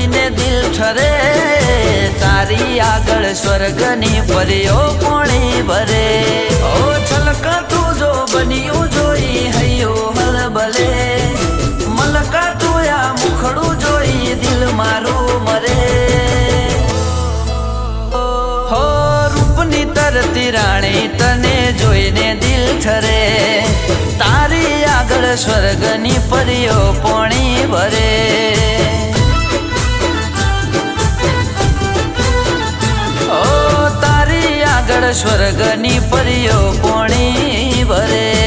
જોઈને દિલ ઠરે તારી આગળ સ્વર્ગની પરીઓ પોણી ભરે ઓ છલકાતું જો બન્યું જોઈ હૈયું હલબલે મલકાતું આ મુખડું જોઈ દિલ મારું મરે હો રૂપની તરતી રાણી તને જોઈને દિલ ઠરે તારી આગળ સ્વર્ગની પરીઓ પોણી ભરે ઓ તારી આગળ સ્વર્ગની પરીઓ પોણી ભરે